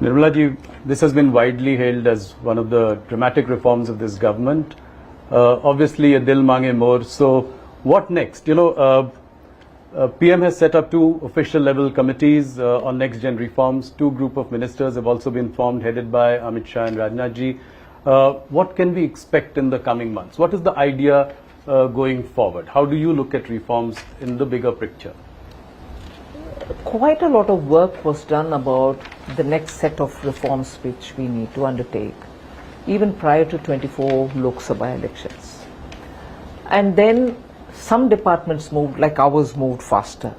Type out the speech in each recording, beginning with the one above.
Nirmala ji, this has been widely hailed as one of the dramatic reforms of this government. Obviously, a dil mange more. So, what next? PM has set up 2 official level committees on next gen reforms. 2 group of ministers have also been formed, headed by Amit Shah and Rajnath ji. What can we expect in the coming months? What is the idea going forward? How do you look at reforms in the bigger picture? Quite a lot of work was done about the next set of reforms which we need to undertake, even prior to 24 Lok Sabha elections. And then some departments moved, like ours moved faster.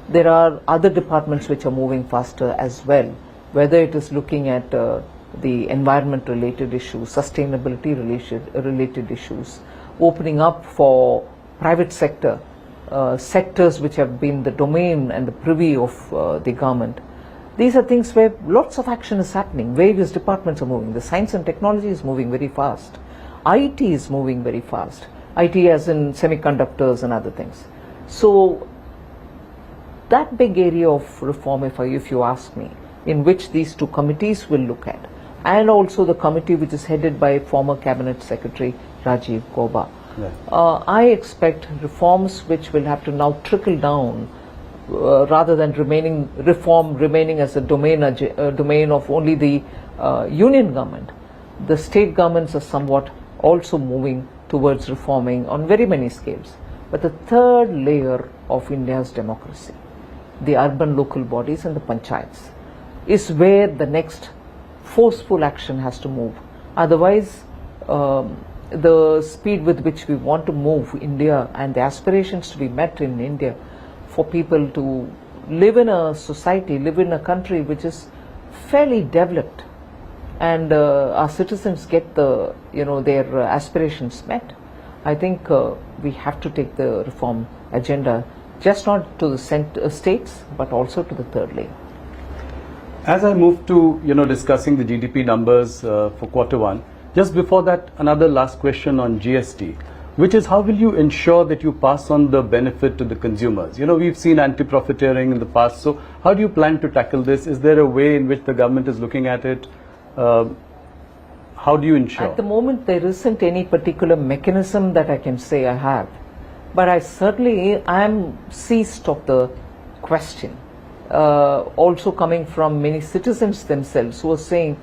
There are other departments which are moving faster as well, whether it is looking at the environment related issues, sustainability related issues, opening up for private sector, sectors which have been the domain and the privy of the government. These are things where lots of action is happening. Various departments are moving. The science and technology is moving very fast. IT is moving very fast. IT as in semiconductors and other things. So that big area of reform, if you ask me, in which these 2 committees will look at, and also the committee which is headed by former Cabinet Secretary Rajiv Gauba. Right. I expect reforms which will have to now trickle down rather than remaining as a domain of only the union government. The state governments are somewhat also moving towards reforming on very many scales. But the third layer of India's democracy, the urban local bodies and the Panchayats, is where the next forceful action has to move. Otherwise, the speed with which we want to move India and the aspirations to be met in India for people to live in a society, live in a country which is fairly developed, and our citizens get their aspirations met. I think we have to take the reform agenda just not to the states but also to the third layer. As I move to discussing the GDP numbers for Q1, just before that, another last question on GST, which is how will you ensure that you pass on the benefit to the consumers? We've seen anti-profiteering in the past, so how do you plan to tackle this? Is there a way in which the government is looking at it? How do you ensure? At the moment, there isn't any particular mechanism that I can say I have, but I certainly am seized of the question. Also coming from many citizens themselves who are saying,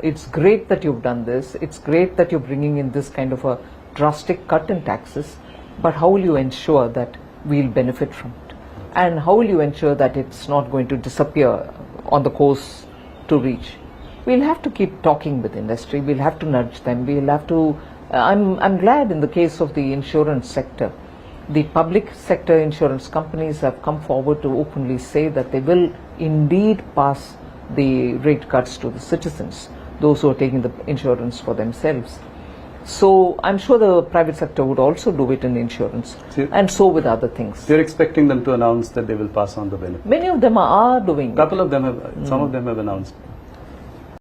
it's great that you've done this, it's great that you're bringing in this kind of a drastic cut in taxes, but how will you ensure that we'll benefit from it? And how will you ensure that it's not going to disappear on the course to reach? We'll have to keep talking with industry, we'll have to nudge them, we'll have to, I'm glad in the case of the insurance sector, the public sector insurance companies have come forward to openly say that they will indeed pass the rate cuts to the citizens, those who are taking the insurance for themselves. So I'm sure the private sector would also do it in insurance, and so with other things. You're expecting them to announce that they will pass on the benefit? Many of them are doing it. Couple of them have, some of them have announced.